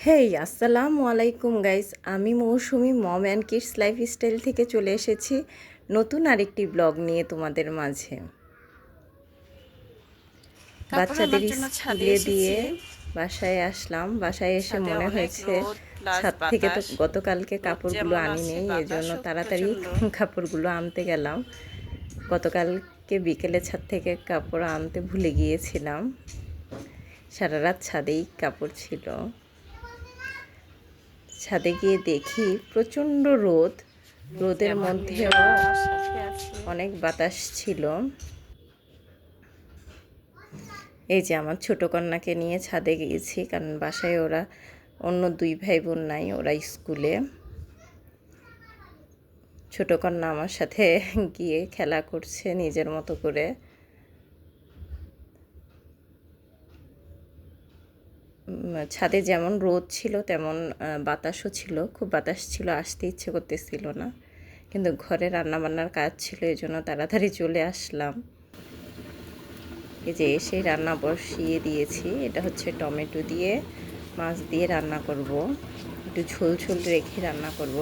হেই আসসালামু আলাইকুম গাইস, আমি মৌসুমি মম অ্যান্ড কিডস লাইফস্টাইল থেকে চলে এসেছি নতুন আরেকটি ব্লগ নিয়ে তোমাদের মাঝে। কাপড় বাচ্চাদের আনার জন্য ছাদে স্কুলে দিয়ে এসেছি। বাসায় আসলাম। বাসায় এসে ছাদে মনে অনেক হয়েছে রোদ প্লাস ছাদ থেকে তো বাতাস। গতকালকে রোদ কাপড়গুলো যেমন আনি আছে নেই, এজন্য বাতাসও তাড়াতাড়ি প্রচণ্ড। কাপড়গুলো আনতে গেলাম। গতকালকে বিকেলে ছাদ থেকে কাপড় আনতে ভুলে গিয়েছিলাম। সারা রাত ছাদেই কাপড় ছিল। ছাদে গিয়ে দেখি প্রচণ্ড রোদ, রোদের যেমন মধ্যেও মেয়েরা আমার সাথে আছে। অনেক বাতাস ছিল। এই যে আমার ছোটো কন্যাকে নিয়ে ছাদে গিয়েছি, কারণ বাসায় ওরা অন্য দুই ভাই বোন নাই, ওরা স্কুলে। ছোটো কন্যা আমার সাথে গিয়ে খেলা করছে নিজের মতো করে। ছাদে যেমন রোদ ছিল তেমন বাতাসও ছিল, খুব বাতাস ছিল, আসতে ইচ্ছে করতেছিল না, কিন্তু ঘরে রান্নাবান্নার কাজ ছিল, এই জন্য তাড়াতাড়ি চলে আসলাম। এই যে এসে রান্না বসিয়ে দিয়েছি। এটা হচ্ছে টমেটো দিয়ে মাছ দিয়ে রান্না করব, একটু ঝোল ঝোল রেখে রান্না করব,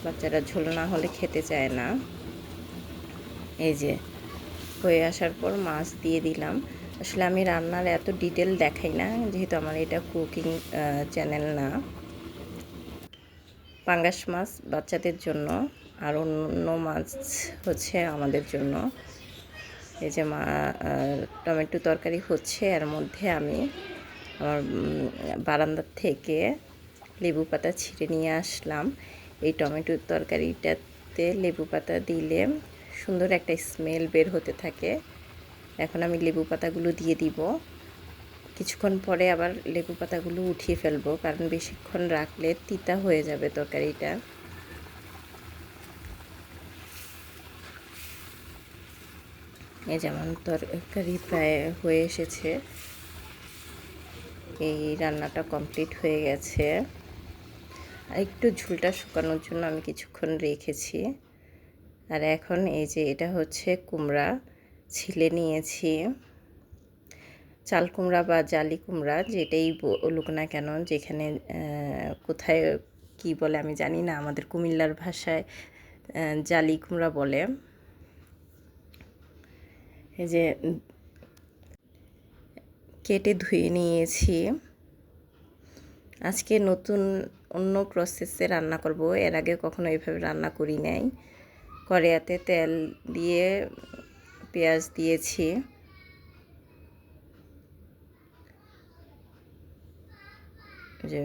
বাচ্চারা ঝোল না হলে খেতে চায় না। এই যে হয়ে আসার পর মাছ দিয়ে দিলাম। আসলে আমি রান্নার এত ডিটেল দেখাই না, যেহেতু আমার এটা কুকিং চ্যানেল না। পাঙ্গাস মাছ বাচ্চাদের জন্য, আর অন্য মাছ হচ্ছে আমাদের জন্য। এই যে টমেটো তরকারি হচ্ছে, এর মধ্যে আমি আমার বারান্দার থেকে লেবু পাতা ছিঁড়ে নিয়ে আসলাম। এই টমেটোর তরকারিটাতে লেবু পাতা দিলে সুন্দর একটা স্মেল বের হতে থাকে। এখন আমি লেবু পাতাগুলো দিয়ে দিব। কিছুক্ষণ পরে আবার লেবু পাতাগুলো উঠিয়ে ফেলবো, কারণ বেশিক্ষণ রাখলে তিতা হয়ে যাবে তরকারিটা। এই যেমন তরকারি প্রায় হয়ে এসেছে, এই রান্নাটা কমপ্লিট হয়ে গেছে। আর একটু ঝোলটা শুকানোর জন্য আমি কিছুক্ষণ রেখেছি। আর এখন এই যে এটা হচ্ছে কুমড়া ছিলে নিয়েছি, চাল কুমড়া বা জালি কুমড়া যেটাই বলুক না কেন, যেখানে কোথায় কি বলে আমি জানি না, আমাদের কুমিল্লার ভাষায় জালি কুমড়া বলে। এই যে কেটে ধুয়ে নিয়েছি। আজকে নতুন অন্য প্রসেসে রান্না করব, এর আগে কখনো এইভাবে রান্না করি নাই। কড়াইতে তেল দিয়ে পেঁয়াজ দিয়েছি, যে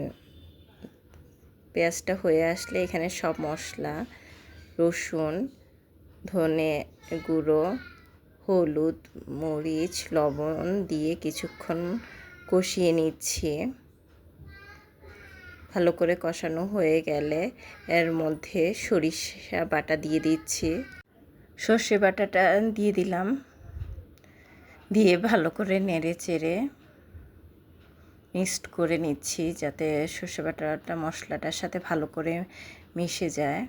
পেঁয়াজটা হয়ে আসলে এখানে সব মশলা, রসুন, ধনে গুঁড়ো, হলুদ, মরিচ, লবণ দিয়ে কিছুক্ষণ কষিয়ে নিচ্ছি। ভালো করে কষানো হয়ে গেলে এর মধ্যে সরিষা বাটা দিয়ে দিচ্ছি। সর্ষে বাটাটা দিয়ে দিলাম, দিয়ে ভালো করে নেড়ে চেড়ে মিক্সড করে নিচ্ছি, যাতে সর্ষে বাটাটা মশলাটার সাথে ভালো করে মিশে যায়।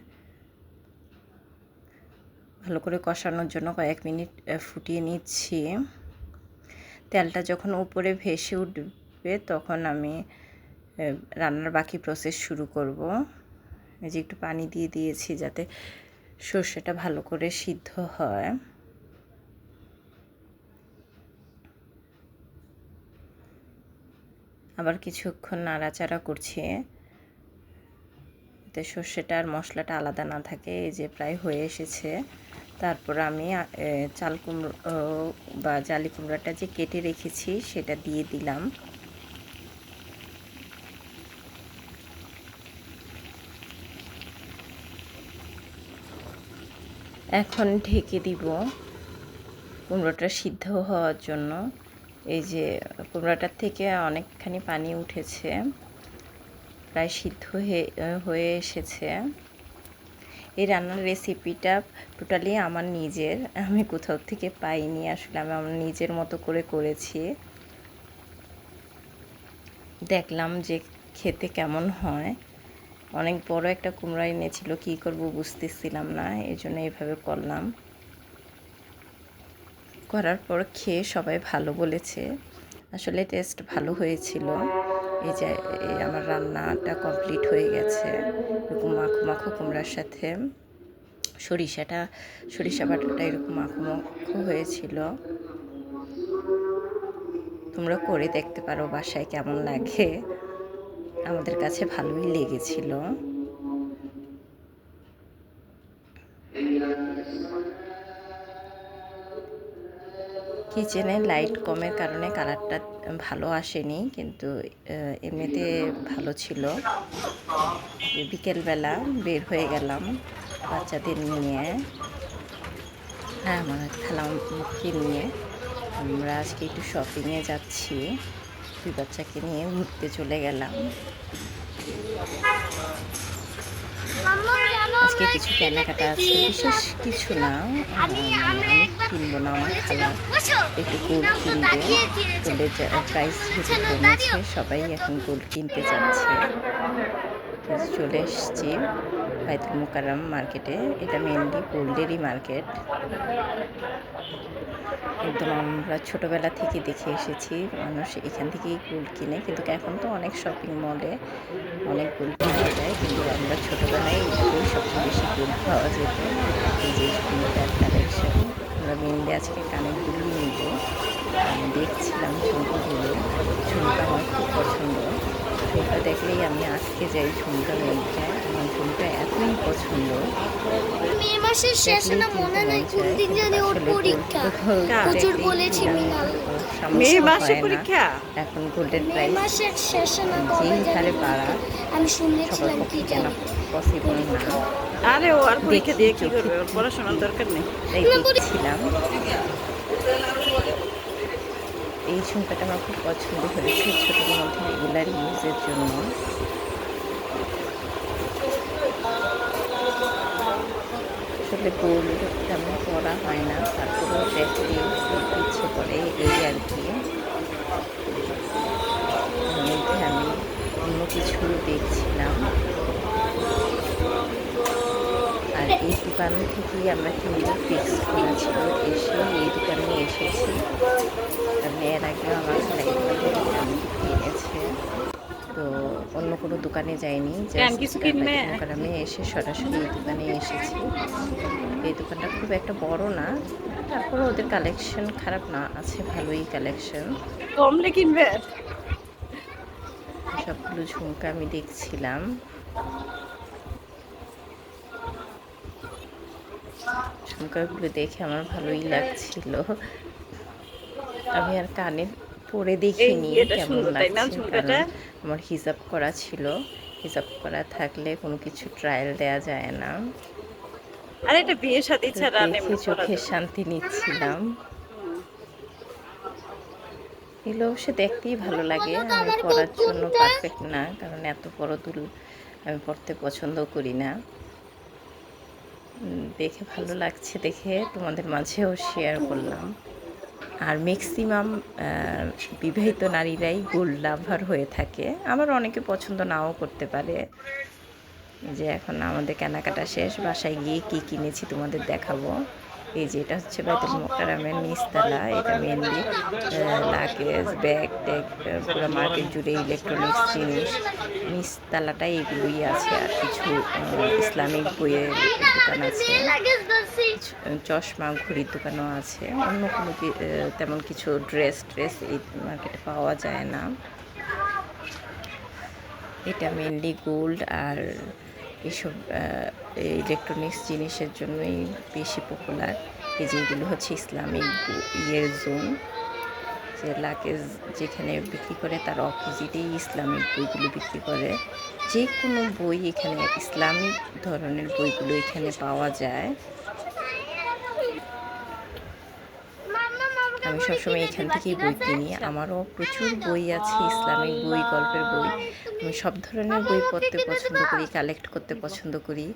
ভালো করে কষানোর জন্য কয়েক মিনিট ফুটিয়ে নিচ্ছি। তেলটা যখন উপরে ভেসে উঠবে তখন আমি রান্নার বাকি প্রসেস শুরু করব। এই যে একটু পানি দিয়ে দিয়েছি যাতে সর্ষেটা ভালো করে সিদ্ধ হয়। আবার কিছুক্ষণ নাড়াচাড়া করছি, যাতে সর্ষেটা আর মশলাটা আলাদা না থাকে। এই যে প্রায় হয়ে এসেছে। তারপর আমি চাল কুমড়ো বা জালি কুমড়াটা যে কেটে রেখেছি সেটা দিয়ে দিলাম। এখন ঢেকে দিব কুমড়োটা সিদ্ধ হওয়ার জন্য। এই যে কুমড়োটার থেকে অনেকখানি পানি উঠেছে, প্রায় সিদ্ধ হয়ে এসেছে। এই রান্নার রেসিপিটা টোটালি আমার নিজের, আমি কোথাও থেকে পাইনি, আসলে আমি আমার নিজের মতো করে করেছি। দেখলাম যে খেতে কেমন হয়। অনেক বড় একটা কুমড়া এনেছিল, কী করব বুঝতেছিলাম না, এই জন্য এইভাবে করলাম। করার পর খেয়ে সবাই ভালো বলেছে, আসলে টেস্ট ভালো হয়েছিল। এই যে আমার রান্নাটা কমপ্লিট হয়ে গেছে। এরকম মাখো মাখো কুমড়ার সাথে সরিষা বাটাটা এরকম মাখো মাখো হয়েছিল। তোমরা করে দেখতে পারো বাসায় কেমন লাগে। আমাদের কাছে ভালোই লেগেছিল। কিচেনে লাইট কমের কারণে কালারটা ভালো আসেনি, কিন্তু এমনিতে ভালো ছিল। বিকেলবেলা বের হয়ে গেলাম বাচ্চাদের নিয়ে, হ্যাঁ আমার খালামকে নিয়ে। আমরা আজকে একটু শপিংয়ে যাচ্ছি, দুই বাচ্চাকে নিয়ে ঘুরতে চলে গেলাম। আজকে কিছু কেনাকাটা আছে, বিশেষ কিছু না, আমি কিনবো না, আমার খালা একটু গোল্ড কিনবে। গোল্ডের প্রাইস যেহেতু কমেছে, সবাই এখন গোল্ড কিনতে যাচ্ছে। চলে এসেছি বাইতুল মোকাররম মার্কেটে। এটা মেনলি গোল্ডেরই মার্কেট। একদম আমরা ছোটোবেলা থেকে দেখে এসেছি মানুষ এখান থেকেই গোল্ড কিনে, কিন্তু এখন তো অনেক শপিং মলে অনেক গোল্ড পাওয়া যায়, কিন্তু আমরা ছোটোবেলায় এটাতেই সবচেয়ে বেশি গোল্ড পাওয়া যেত। এই যে ঝুমকার কালেকশন, আমরা মেনলি আজকে কানের দুল নিব। আমি দেখছিলাম ঝুমকাগুলো, ঝুমকা আমার খুব পছন্দ। ঝুমকা দেখলেই আমি আজকে যাই ঝুমকা নিতে। আমার ঝুমকা এতই পছন্দ। মে মাসের শেষে না মনে নাই কোন দিন জানি ওর পরীক্ষা হুজুর বলেছে মিনাল মে মাসে পরীক্ষা। এখন গোল্ডেন মে প্রাইস মাসের শেষে না কবে যেই হারে জানি বাড়া, আমি সবার শুনেছিলাম কি পক্ষে কেনা জানি পসিবল না। আরে ও আর পরীক্ষা দিয়ে কি করবে, ওর পড়াশোনার দরকার নেই। তাই দেখছিলাম। এই ঝুমকাটা আমার খুব পছন্দ হয়েছে, ছোটোর মধ্যে রেগুলার ইউজের জন্য। আসলে গোল্ড তেমন পরা হয় না, তারপরেও দেখতে ইচ্ছে করে, এই আর কি। এর মধ্যে আমি অন্য কিছু দেখছিলাম। আর এই দোকান থেকেই আমরা কিনবো ফিক্স করা ছিল, এসে এই দোকানে এসেছি। কারণ এর আগেও আমার কিনেছে, তো অন্য কোনো দোকানে যাইনি, আমি এসে সরাসরি এই দোকানে এসেছি। এই দোকানটা খুব একটা বড় না, তারপরে ওদের কালেকশন খারাপ না, আছে ভালোই কালেকশন। কমলে কিনবে। সবগুলো ঝুমকা আমি দেখছিলাম। ঝুমকাগুলো দেখে আমার ভালোই লাগছিল। আমি আর কানে পরে দেখিনি কেমন লাগছে, কারণ আমার হিজাব করা ছিল। হিজাব করা থাকলে কোনো কিছু ট্রায়াল দেয়া যায় না। আর এটা বিয়ে শাদী ছাড়া চোখের শান্তি নিচ্ছিলাম। এগুলো অবশ্য দেখতেই ভালো লাগে, আমি পরার জন্য পারফেক্ট না, কারণ এত বড় দুল আমি পরতে পছন্দ করি না। দেখে ভালো লাগছে, দেখে তোমাদের মাঝেও শেয়ার করলাম। আর ম্যাক্সিমাম বিবাহিত নারীরাই গোল্ড লাভার হয়ে থাকে, আবার অনেকে পছন্দ নাও করতে পারে। যে এখন আমাদের কেনাকাটা শেষ, বাসায় গিয়ে কী কিনেছি তোমাদের দেখাবো। এই যে এটা হচ্ছে বাইতুল মোকাররমের নিচতলা। এটা মেনলি লাগেজ, ব্যাগ ট্যাগ, পুরো মার্কেট জুড়ে ইলেকট্রনিক্স জিনিস নিচতলাটাই এগুলোই আছে। আর কিছু ইসলামিক বইয়ের দোকান আছে, চশমা ঘড়ির দোকানও আছে। অন্য কোনো তেমন কিছু ড্রেস এই মার্কেটে পাওয়া যায় না। এটা মেনলি গোল্ড আর এসব ইলেকট্রনিক্স জিনিসের জন্যই বেশি পপুলার। এই যেগুলো হচ্ছে ইসলামিক ইয়ের জোন, যে লাগেজ যেখানে বিক্রি করে তার অপোজিটেই ইসলামিক বইগুলো বিক্রি করে। যে কোনো বই এখানে, ইসলামিক ধরনের বইগুলো এখানে পাওয়া যায়। আমি সবসময় এখান থেকেই বই কিনি। আমারও প্রচুর বই আছে, ইসলামিক বই, গল্পের বই। আমি সব ধরনের বই পড়তে পছন্দ করি, কালেক্ট করতে পছন্দ করি।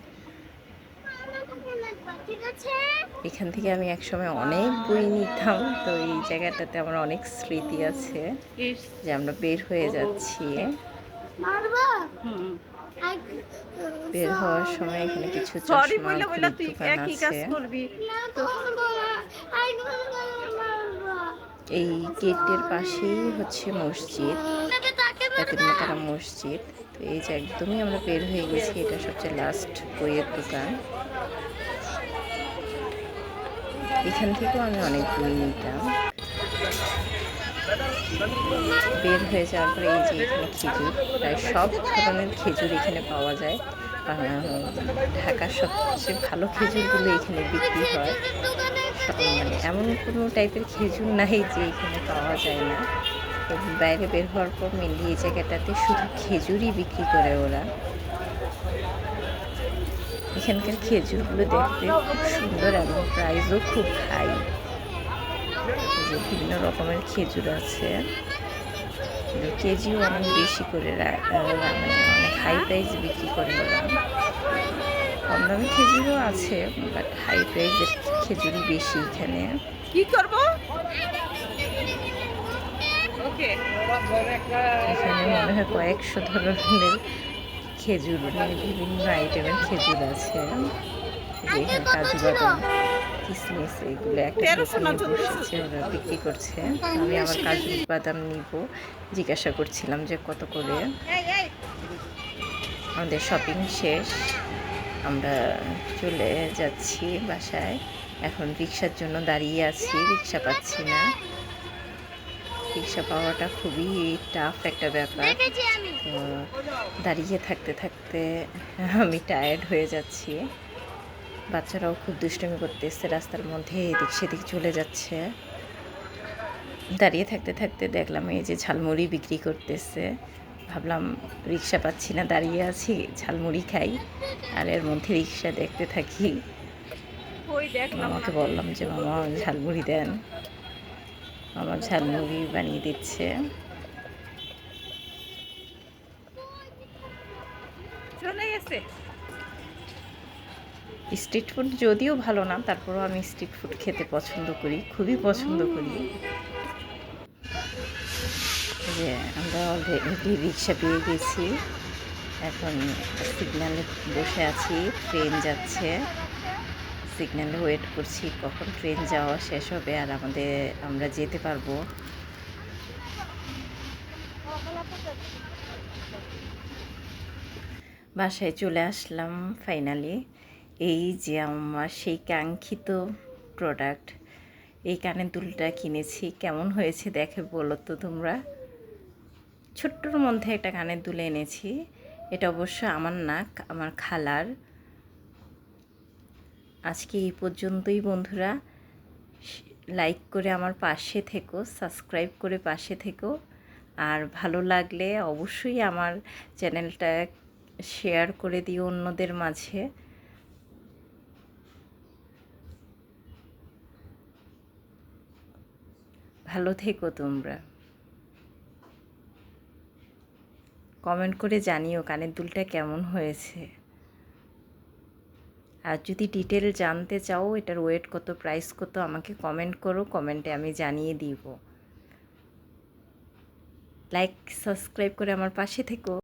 এখান থেকে আমি একসময় অনেক বই নিতাম, তো এই জায়গাটাতে আমার অনেক স্মৃতি আছে যে আমরা বের হয়ে যাচ্ছি। বের হওয়ার সময় এখানে কিছু চশমা ঘড়ির দোকান আছে। এই গেটের পাশেই হচ্ছে মসজিদ। জাতির মসজিদ। তো এই যে একদমই আমরা বের হয়ে গেছি, এটা সবচেয়ে লাস্ট বইয়ের দোকান। এখান থেকেও আমি অনেক বই নিতাম। বের হয়ে যাওয়ার পরে এই যে এখানে খেজুর, প্রায় সব ধরনের খেজুর এখানে পাওয়া যায়। ঢাকার সবচেয়ে ভালো খেজুরগুলো এখানে বিক্রি হয়। মানে এমন কোনো টাইপের খেজুর নাই যে এখানে পাওয়া যায় না। বাইরে বের হওয়ার পর মেনলি এই জায়গাটাতে শুধু খেজুরই বিক্রি করে ওরা। এখানকার খেজুরগুলো দেখতে খুব সুন্দর এবং প্রাইসও খুব হাই। যে বিভিন্ন রকমের খেজুর আছে, কেজিও অনেক বেশি করে মানে অনেক হাই প্রাইস বিক্রি করে ওরা। কম দামি খেজুরও আছে, বাট হাই প্রাইসের খেজুরই বেশি এখানে। কি করব? এখানে মনে হয় কয়েকশো ধরনের খেজুর, মানে বিভিন্ন আইটেমের খেজুর আছে। এখানে কাজু বাদাম, কিসমিস এগুলো একটা বসেছে, ওরা বিক্রি করছে। আমি আমার কাজু বাদাম নিব, জিজ্ঞাসা করছিলাম যে কত করে। আমাদের শপিং শেষ, আমরা চলে যাচ্ছি বাসায়। এখন রিক্সার জন্য দাঁড়িয়ে আছি, রিক্সা পাচ্ছি না। রিক্সা পাওয়াটা খুবই টাফ একটা ব্যাপার। তো দাঁড়িয়ে থাকতে থাকতে আমি টায়ার্ড হয়ে যাচ্ছি। বাচ্চারাও খুব দুষ্টুমি করতেছে, রাস্তার মধ্যে এদিক সেদিক চলে যাচ্ছে। দাঁড়িয়ে থাকতে থাকতে দেখলাম এই যে ঝালমুড়ি বিক্রি করতেছে। ভাবলাম রিক্সা পাচ্ছি না, দাঁড়িয়ে আছি, ঝালমুড়ি খাই। আর এর মধ্যে রিক্সা দেখতে থাকি। মামাকে বললাম যে মামা ঝালমুড়ি দেন। আমার ঝালমুড়ি বানিয়ে দিচ্ছে। চলে গেছে। স্ট্রিট ফুড যদিও ভালো না, তারপরেও আমি স্ট্রিট ফুড খেতে পছন্দ করি, খুবই পছন্দ করি। যে আমরা অলরেডি রিক্সা পেয়ে গেছি, এখন সিগন্যালে বসে আছি, ট্রেন যাচ্ছে। সিগন্যালে ওয়েট করছি কখন ট্রেন যাওয়া শেষ হবে আর আমরা যেতে পারবো। বাসায় চলে আসলাম ফাইনালি। এই যে আমার সেই কাঙ্ক্ষিত প্রোডাক্ট, এই কানের দুলটা কিনেছি। কেমন হয়েছে দেখে বলো তো তোমরা। ছোট্টর মধ্যে একটা কানের দুল এনেছি। এটা অবশ্য আমার না, আমার খালার। আজকে এই পর্যন্তই বন্ধুরা। লাইক করে আমার পাশে থেকো, সাবস্ক্রাইব করে পাশে থেকো। আর ভালো লাগলে অবশ্যই আমার চ্যানেলটা শেয়ার করে দিও অন্যদের মাঝে। ভালো থেকো তোমরা। কমেন্ট করে জানিও কানের দুলটা কেমন হয়েছে। আর যদি ডিটেল জানতে চাও এটার ওয়েট কত, প্রাইস কত, আমাকে কমেন্ট করো, কমেন্টে আমি জানিয়ে দিব। লাইক সাবস্ক্রাইব করে আমার পাশে থেকো।